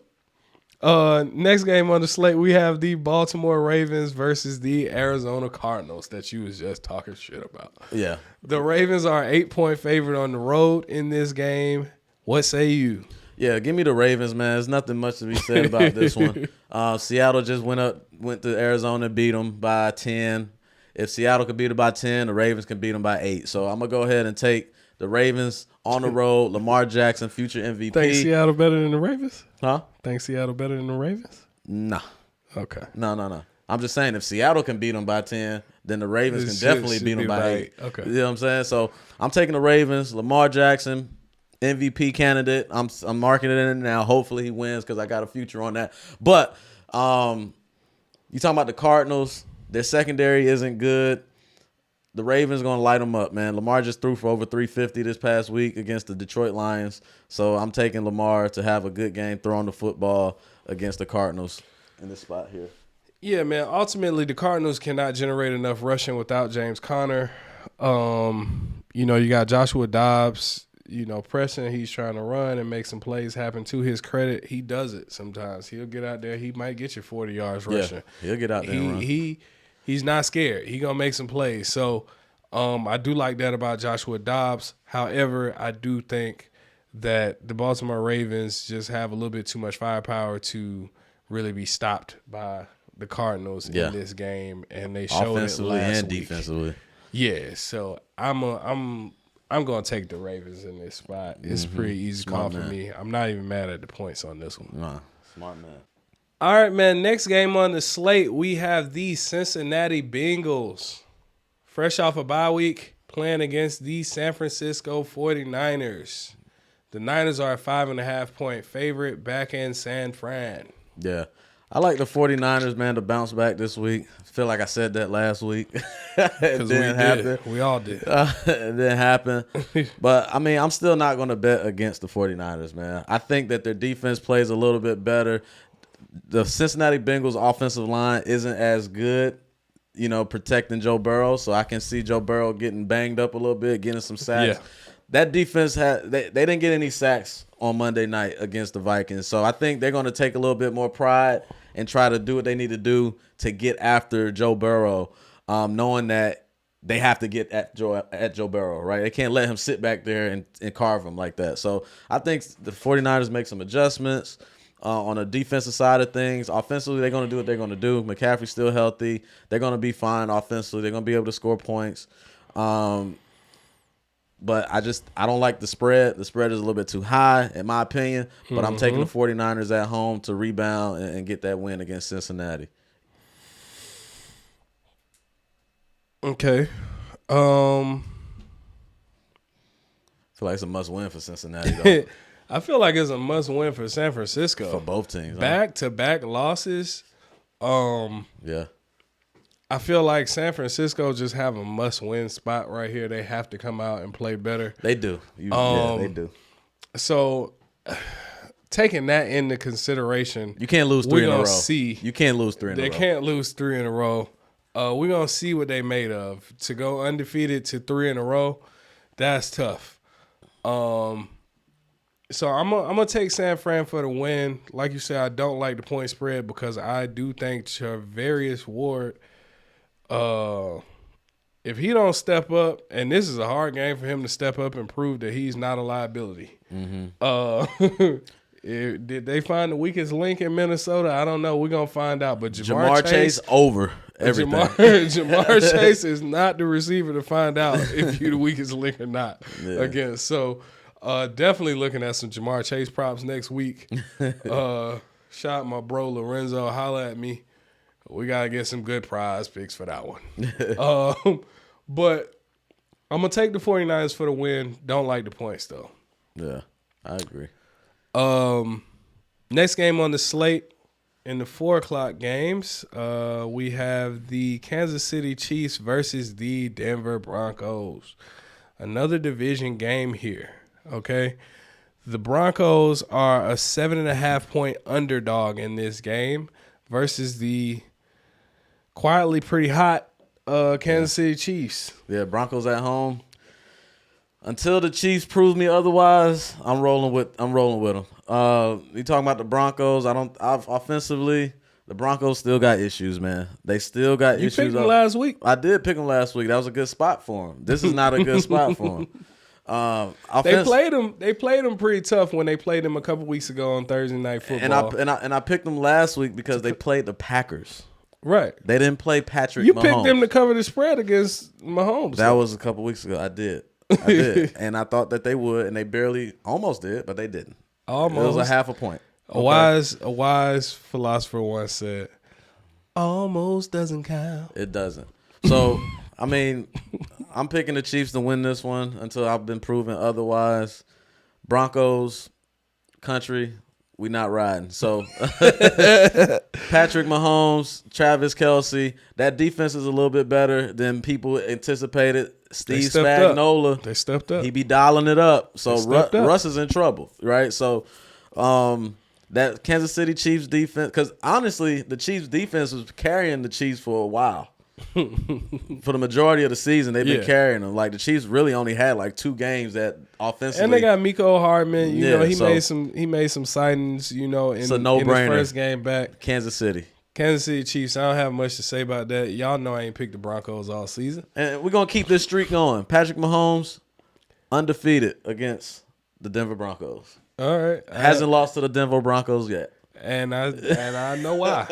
Next game on the slate, we have the Baltimore Ravens versus the Arizona Cardinals that you was just talking shit about. Yeah. The Ravens are 8-point favorite on the road in this game. What say you? Yeah, give me the Ravens, man. There's nothing much to be said about this one. Seattle just went to Arizona and beat them by 10. If Seattle could beat them by 10, the Ravens can beat them by 8. So I'm going to go ahead and take the Ravens on the road. Lamar Jackson, future MVP. Think Seattle better than the Ravens? Huh? Think Seattle better than the Ravens? Nah. Okay. No. I'm just saying if Seattle can beat them by 10, then the Ravens can definitely beat them by 8. Okay. You know what I'm saying? So I'm taking the Ravens. Lamar Jackson, MVP candidate. I'm marking it in now. Hopefully he wins because I got a future on that. But you talking about the Cardinals, their secondary isn't good. The Ravens going to light them up, man. Lamar just threw for over 350 this past week against the Detroit Lions. So I'm taking Lamar to have a good game throwing the football against the Cardinals in this spot here. Yeah, man. Ultimately, the Cardinals cannot generate enough rushing without James Conner. You got Joshua Dobbs, pressing. He's trying to run and make some plays happen. To his credit, he does it sometimes. He'll get out there. He might get you 40 yards rushing. Yeah, he'll get out there and run. He's not scared. He going to make some plays. So I do like that about Joshua Dobbs. However, I do think that the Baltimore Ravens just have a little bit too much firepower to really be stopped by the Cardinals in this game, and they showed offensively it last and week. defensively. Yeah, so I'm going to take the Ravens in this spot. It's pretty easy call for me. I'm not even mad at the points on this one. Nah, smart man. All right, man. Next game on the slate, we have the Cincinnati Bengals. Fresh off a bye week, playing against the San Francisco 49ers. The Niners are a 5.5-point favorite back in San Fran. Yeah. I like the 49ers, man, to bounce back this week. I feel like I said that last week. It didn't happen. We all did. It didn't happen. But, I mean, I'm still not going to bet against the 49ers, man. I think that their defense plays a little bit better. The Cincinnati Bengals offensive line isn't as good, protecting Joe Burrow. So I can see Joe Burrow getting banged up a little bit, getting some sacks. Yeah. That defense they didn't get any sacks on Monday night against the Vikings. So I think they're going to take a little bit more pride and try to do what they need to do to get after Joe Burrow, knowing that they have to get at Joe Burrow, right? They can't let him sit back there and carve him like that. So I think the 49ers make some adjustments on the defensive side of things. Offensively, they're going to do what they're going to do. McCaffrey's still healthy. They're going to be fine offensively. They're going to be able to score points. But I don't like the spread. The spread is a little bit too high, in my opinion. But I'm taking the 49ers at home to rebound and get that win against Cincinnati. Okay. I feel like it's a must-win for Cincinnati, though. I feel like it's a must-win for San Francisco. For both teams. Back-to-back losses. Yeah. I feel like San Francisco just have a must-win spot right here. They have to come out and play better. They do. Yeah, they do. So, taking that into consideration, you can't lose 3 in a row. You can't lose 3 in a row. They can't lose 3 in a row. We're going to see what they made of. To go undefeated to 3 in a row, that's tough. So I'm gonna take San Fran for the win. Like you said, I don't like the point spread because I do think Charvarius Ward, if he don't step up, and this is a hard game for him to step up and prove that he's not a liability. Did they find the weakest link in Minnesota? I don't know. We're gonna find out. But Jamar Chase over everything. Jamar Chase is not the receiver to find out if you're the weakest link or not. Yeah. Again, so definitely looking at some Jamar Chase props next week. Shout out my bro Lorenzo, holla at me. We gotta get some good prize picks for that one. But I'm gonna take the 49ers for the win. Don't like the points though. Yeah, I agree. Next game on the slate in the 4:00 games, we have the Kansas City Chiefs versus the Denver Broncos. Another division game here. Okay, the Broncos are a 7.5-point underdog in this game versus the quietly pretty hot Kansas City Chiefs. Yeah, Broncos at home. Until the Chiefs prove me otherwise, I'm rolling with them. You talking about the Broncos? Offensively, the Broncos still got issues, man. They still got issues. You picked them last week. I did pick them last week. That was a good spot for them. This is not a good spot for them. They played them pretty tough when they played them a couple weeks ago on Thursday Night Football. And I picked them last week because they played the Packers. Right. They didn't play Patrick Mahomes. You picked them to cover the spread against Mahomes. That was a couple weeks ago. I did. And I thought that they would, and they almost did, but they didn't. Almost. It was a half a point. Okay. A wise philosopher once said, "Almost doesn't count." It doesn't. So, I mean, I'm picking the Chiefs to win this one until I've been proven otherwise. Broncos, country, we not riding. So, Patrick Mahomes, Travis Kelce, that defense is a little bit better than people anticipated. Steve Spagnuolo, they stepped up. He be dialing it up. So Russ is in trouble, right? So that Kansas City Chiefs defense, because honestly, the Chiefs defense was carrying the Chiefs for a while. For the majority of the season, they've been carrying them. Like the Chiefs really only had like 2 games that offensively. And they got Miko Hardman. You know, he made some signings. You know, in the first game back. Kansas City Chiefs. I don't have much to say about that. Y'all know I ain't picked the Broncos all season. And we're gonna keep this streak going. Patrick Mahomes undefeated against the Denver Broncos. All right, hasn't lost to the Denver Broncos yet. And I know why.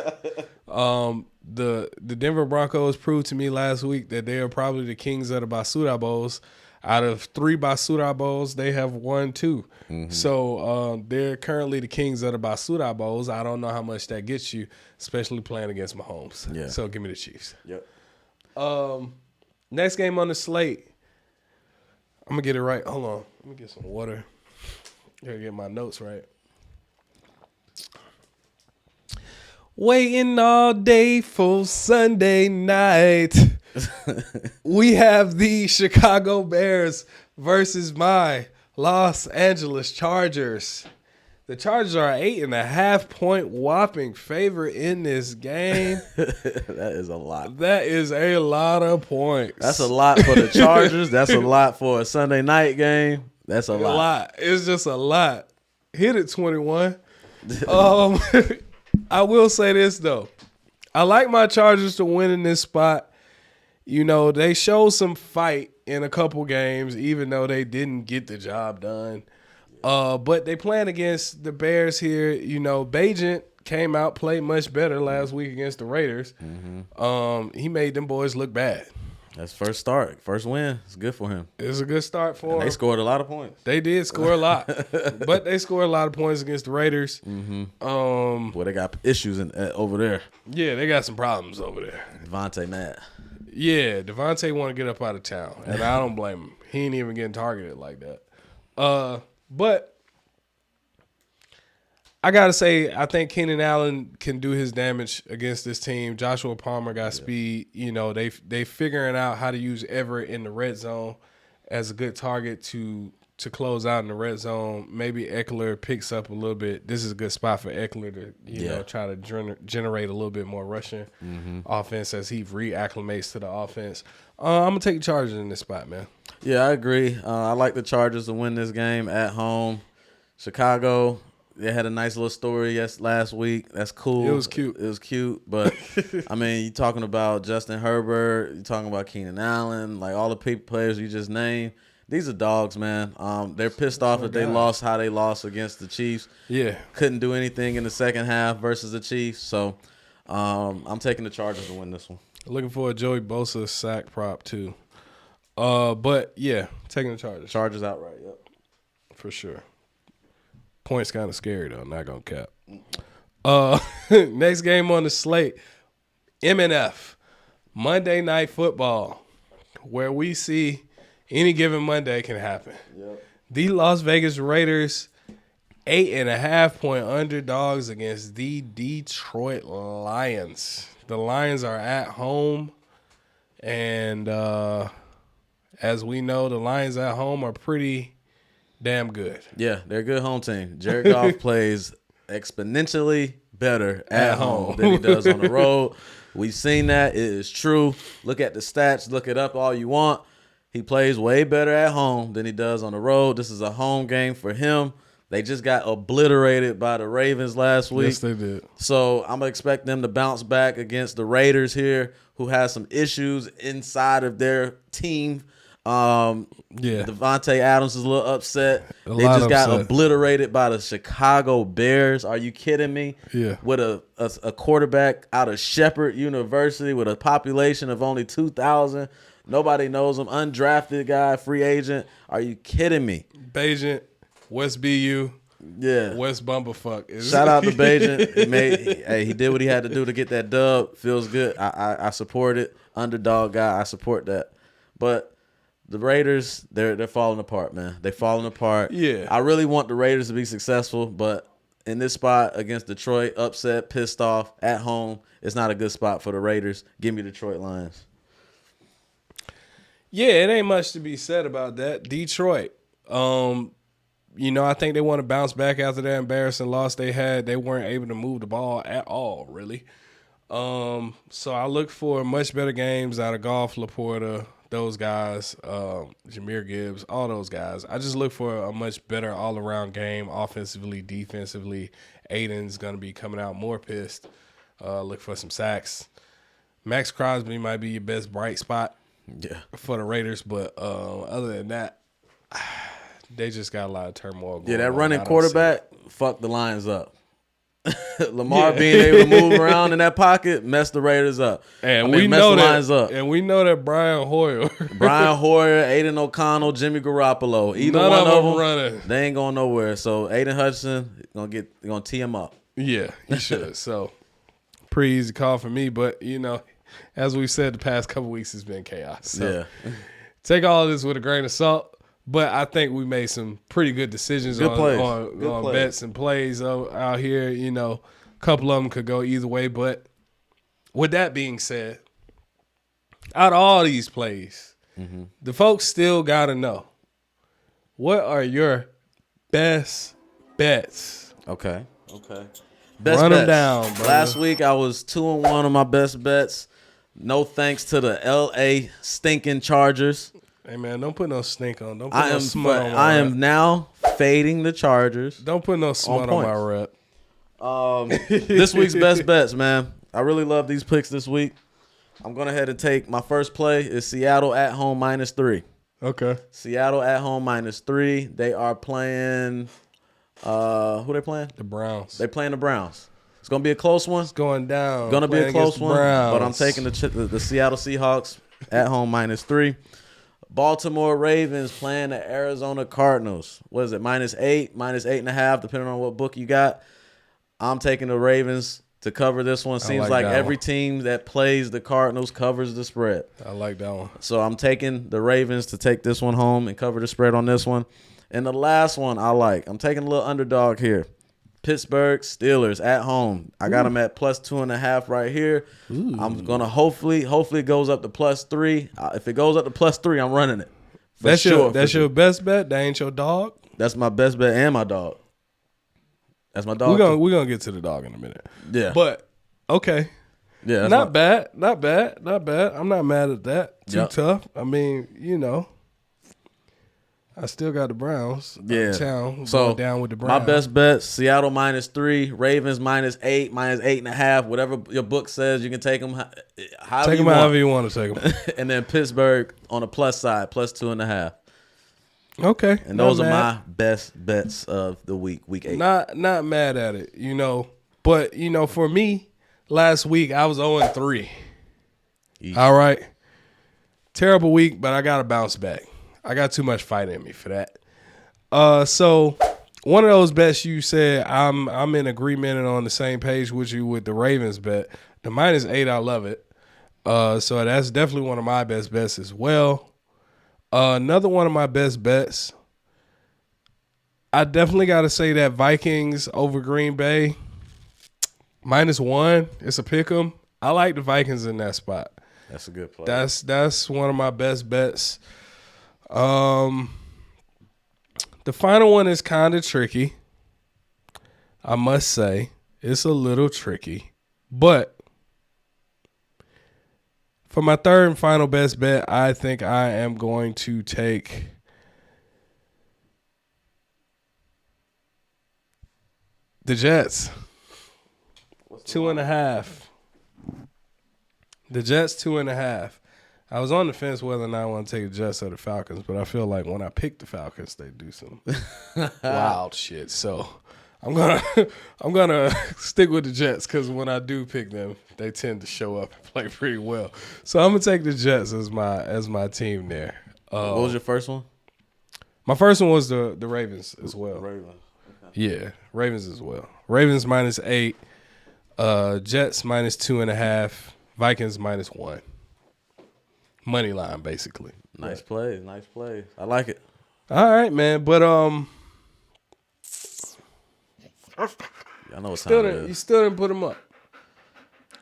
The Denver Broncos proved to me last week that they are probably the kings of the Basura Bowls. Out of 3 Basura Bowls, they have won 2. Mm-hmm. So they're currently the kings of the Basura Bowls. I don't know how much that gets you, especially playing against Mahomes. Yeah. So give me the Chiefs. Yep. Next game on the slate. I'm gonna get it right. Hold on. Let me get some water. Gotta get my notes right. Waiting all day for Sunday night. We have the Chicago Bears versus my Los Angeles Chargers. The Chargers are an 8.5-point whopping favorite in this game. That is a lot. That is a lot of points. That's a lot for the Chargers. That's a lot for a Sunday night game. That's a lot. It's just a lot. Hit it, 21. I will say this, though. I like my Chargers to win in this spot. You know, they showed some fight in a couple games, even though they didn't get the job done. But they playing against the Bears here. You know, Bajent came out, played much better last week against the Raiders. Mm-hmm. He made them boys look bad. That's first start. First win. It's good for him. It's a good start for him. They scored a lot of points. They did score a lot. But they scored a lot of points against the Raiders. Mm-hmm. Well, they got issues over there. Yeah, they got some problems over there. Devontae mad. Yeah, Devontae want to get up out of town, and I don't blame him. He ain't even getting targeted like that. But I got to say, I think Keenan Allen can do his damage against this team. Joshua Palmer got speed. You know, they figuring out how to use Everett in the red zone as a good target to close out in the red zone. Maybe Eckler picks up a little bit. This is a good spot for Eckler to, you know, try to generate a little bit more rushing offense as he reacclimates to the offense. I'm going to take the Chargers in this spot, man. Yeah, I agree. I like the Chargers to win this game at home. Chicago, they had a nice little story last week. That's cool. It was cute. But, I mean, you're talking about Justin Herbert. You're talking about Keenan Allen. Like, all the players you just named. These are dogs, man. They're pissed off that they lost how they lost against the Chiefs. Yeah. Couldn't do anything in the second half versus the Chiefs. So, I'm taking the Chargers to win this one. Looking for a Joey Bosa sack prop, too. But, yeah, taking the Chargers. Chargers outright, yep. For sure. Points kind of scary, though. Not going to cap. Next game on the slate, MNF, Monday Night Football, where we see any given Monday can happen. Yep. The Las Vegas Raiders, 8.5-point underdogs against the Detroit Lions. The Lions are at home, and as we know, the Lions at home are pretty damn good. Yeah, they're a good home team. Jared Goff plays exponentially better at home than he does on the road. We've seen that. It is true. Look at the stats. Look it up all you want. He plays way better at home than he does on the road. This is a home game for him. They just got obliterated by the Ravens last week. Yes, they did. So I'm going to expect them to bounce back against the Raiders here, who has some issues inside of their team. Devontae Adams is a little upset. They just got obliterated by the Chicago Bears. Are you kidding me? Yeah. With a quarterback out of Shepherd University with a population of only 2,000. Nobody knows him. Undrafted guy, free agent. Are you kidding me? Bajent, West BU. Yeah. West Bumblefuck. Shout out to Bajent. He did what he had to do to get that dub. Feels good. I support it. Underdog guy. I support that. But the Raiders, they're falling apart, man. They're falling apart. Yeah. I really want the Raiders to be successful, but in this spot against Detroit, upset, pissed off, at home, it's not a good spot for the Raiders. Give me Detroit Lions. Yeah, it ain't much to be said about that. Detroit, you know, I think they want to bounce back after that embarrassing loss they had. They weren't able to move the ball at all, really. So I look for much better games out of Goff, Laporta, those guys, Jahmyr Gibbs, all those guys. I just look for a much better all-around game, offensively, defensively. Aiden's going to be coming out more pissed. Look for some sacks. Max Crosby might be your best bright spot. Yeah, for the Raiders, but other than that, they just got a lot of turmoil going on. Yeah, that running quarterback fucked the Lions up. Lamar being able to move around in that pocket messed the Raiders up. And we know the Lions up. And we know that Brian Hoyer, Aiden O'Connell, Jimmy Garoppolo, either none one of them running. They ain't going nowhere. So Aiden Hudson gonna tee him up. Yeah, he should. So pretty easy call for me, but you know. As we've said, the past couple weeks has been chaos. So yeah. Take all of this with a grain of salt. But I think we made some pretty good decisions on bets and plays out here. You know, a couple of them could go either way. But with that being said, out of all these plays, the folks still got to know, what are your best bets? Okay. Best Run them bets. down, bro. Last week I was 2-1 on my best bets. No thanks to the LA stinking Chargers. Hey man, don't put no stink on. Don't put no smut on my I rep. am now fading the Chargers. Don't put no smut on my rep. This week's best bets, man. I really love these picks this week. I'm going ahead and take my first play is Seattle at home -3. Okay. Seattle at home -3. They are playing who they playing? The Browns. They playing the Browns. It's going to be a close one. It's going down. Going to be a close one. Browns. But I'm taking the Seattle Seahawks at home -3. Baltimore Ravens playing the Arizona Cardinals. What is it? -8, -8.5, depending on what book you got. I'm taking the Ravens to cover this one. Seems like every team that plays the Cardinals covers the spread. I like that one. So I'm taking the Ravens to take this one home and cover the spread on this one. And the last one I'm taking a little underdog here. Pittsburgh Steelers at home. I got them at +2.5 right here. Ooh. I'm gonna hopefully it goes up to +3. If it goes up to +3, I'm running it. That's your best bet. That ain't your dog. That's my best bet and my dog. That's my dog. We're gonna get to the dog in a minute. Yeah, but okay. Yeah, not bad. I'm not mad at that. Too tough. I mean, you know. I still got the Browns. Yeah. So down with the Browns. My best bet: Seattle -3, Ravens -8, -8.5. Whatever your book says, you can take them. However you want to take them. And then Pittsburgh on the plus side, +2.5. Okay. And those are my best bets of the week 8. Not mad at it, you know. But you know, for me, last week I was 0-3. All right. Terrible week, but I got to bounce back. I got too much fight in me for that. So one of those bets you said I'm in agreement and on the same page with you with the Ravens bet. The -8, I love it. So that's definitely one of my best bets as well. Another one of my best bets, I definitely got to say that Vikings over Green Bay -1. It's a pick 'em. I like the Vikings in that spot. That's a good play. That's one of my best bets. The final one is kind of tricky. I must say, it's a little tricky. But for my third and final best bet, I think I am going to take the Jets. 2.5. The Jets 2.5. I was on the fence whether or not I want to take the Jets or the Falcons, but I feel like when I pick the Falcons, they do some wild shit. So I'm gonna stick with the Jets because when I do pick them, they tend to show up and play pretty well. So I'm gonna take the Jets as my team there. What was your first one? My first one was the Ravens as well. Ravens. Okay. Yeah, Ravens as well. Ravens -8, Jets -2.5, Vikings -1. Money line, basically. Nice plays. I like it. All right, man. But I know what time it is. You still didn't put him up.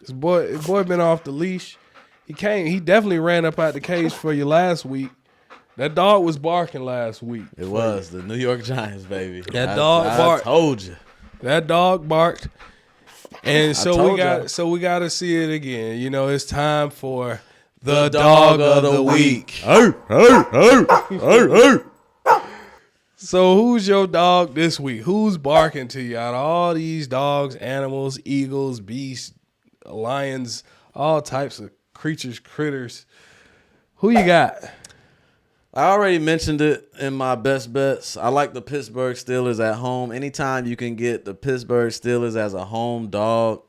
His boy been off the leash. He definitely ran up out the cage for you last week. That dog was barking last week. It was the New York Giants, baby. That dog barked. I told you. That dog barked. And so we got to see it again. You know, it's time for the dog of the week. So who's your dog this week? Who's barking to you out of all these dogs, animals, eagles, beasts, lions, all types of creatures, critters? Who you got? I already mentioned it in my best bets. I like the Pittsburgh Steelers at home. Anytime you can get the Pittsburgh Steelers as a home dog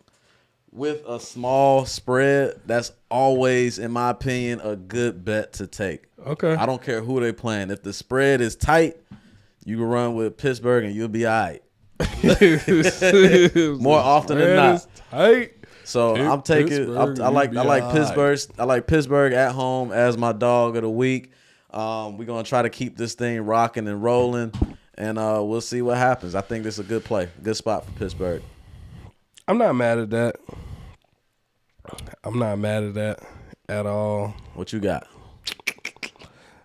with a small spread, that's always, in my opinion, a good bet to take. Okay. I don't care who they're playing. If the spread is tight, you can run with Pittsburgh and you'll be all right. More often than not. Tight. So I'm taking. I like Pittsburgh. I like Pittsburgh at home as my dog of the week. We're gonna try to keep this thing rocking and rolling, and we'll see what happens. I think this is a good play, good spot for Pittsburgh. I'm not mad at that. I'm not mad at that at all. What you got?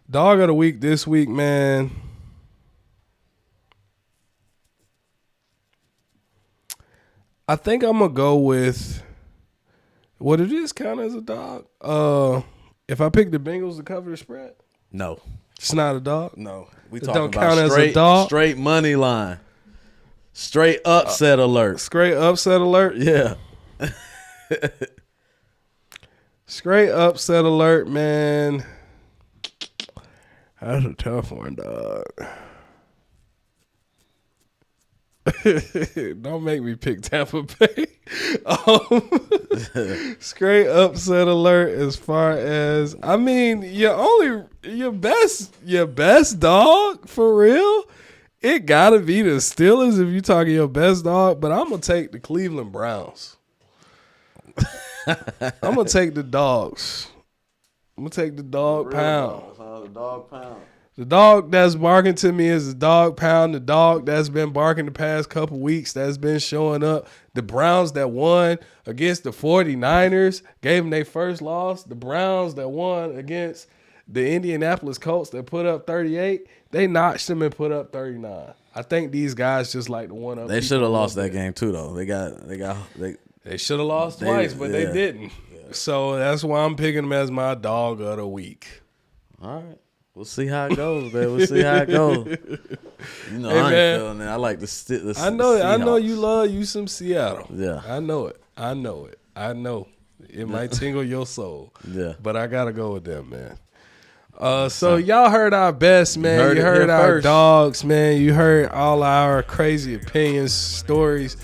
Dog of the week this week, man. I think I'm gonna go with what it is count as a dog. If I pick the Bengals to cover the spread, No, it's not a dog. no. We It talking don't about count as a straight, dog? straight money line, straight upset alert. Straight upset alert. Yeah, Straight upset alert, man. That's a tough one, dog. Don't make me pick Tampa Bay. Straight upset alert as far as, I mean, your best dog for real. It gotta be the Steelers if you're talking your best dog, but I'm gonna take the Cleveland Browns. I'm gonna take the Dogs. I'm gonna take the dog pound. The dog pound. The dog that's barking to me is the dog pound. The dog that's been barking the past couple weeks that's been showing up. The Browns that won against the 49ers gave them their first loss. The Browns that won against the Indianapolis Colts that put up 38, they notched them and put up 39. I think these guys just like to one up. They should have lost that game too, though. They should have lost twice, but they didn't. Yeah. So that's why I'm picking them as my dog of the week. All right. We'll see how it goes, man. We'll see how it goes. You know, Hey, I ain't man. feeling it. I like the I know Seahawks. you love you some Seattle. Yeah. I know it. It might tingle your soul. Yeah. But I gotta go with them, man. So y'all heard our best, man. You heard our first. dogs, man. You heard all our crazy opinions, stories,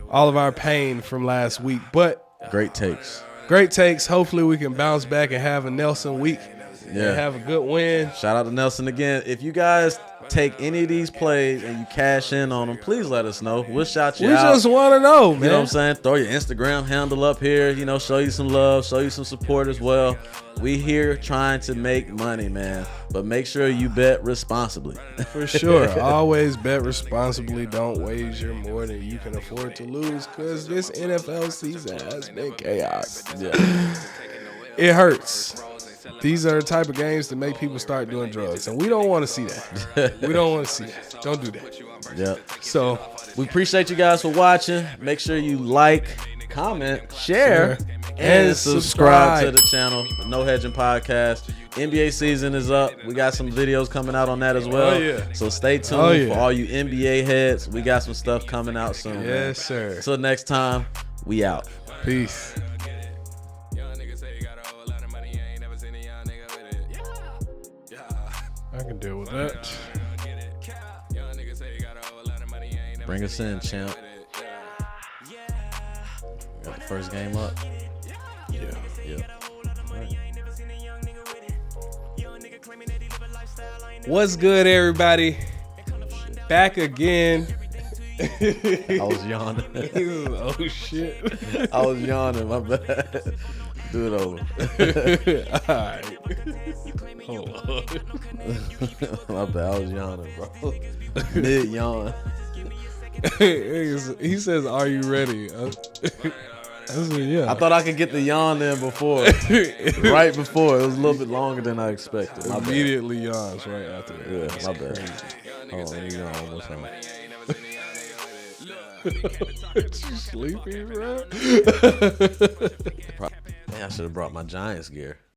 all of our pain from last week. But Great takes. great takes. Hopefully we can bounce back and have a Nelson week. Yeah. And have a good win. Shout out to Nelson again. If you guys take any of these plays and you cash in on them, please let us know. We'll shout you We out. just want to know, man. You know what I'm saying? Throw your Instagram handle up here. You know, show you some love, show you some support as well. We here trying to make money, man. But make sure you bet responsibly. For sure. Always bet responsibly. Don't wager more than you can afford to lose because this NFL season has been chaos. Yeah. It hurts. These are the type of games that make people start doing drugs, and we don't want to see that. We don't want to see that. Don't do that. Yeah. So We appreciate you guys for watching. Make sure you like, comment, share, and subscribe to the channel. No Hedging Podcast. NBA season is up. We got some videos coming out on that as well. Oh, yeah. So stay tuned for all you NBA heads. We got some stuff coming out soon. Yes, sir. Until next time, we out. Peace. I can deal with that. Bring us in, champ. Got the first game up. Yeah. Right. What's good, everybody? Back again. I was yawning. Oh, shit. I was yawning. My bad. Do it over. All right. Hold on. My bad. I was yawning, bro. Mid yawn. He says, "Are you ready?" I said, "Yeah." I thought I could get the yawn in before. Right before. It was a little bit longer than I expected. My bad. Immediately yawns right after that. Yeah, my bad. Hold on, let me yawn one more time. You sleepy, bro? Man, I should have brought my Giants gear.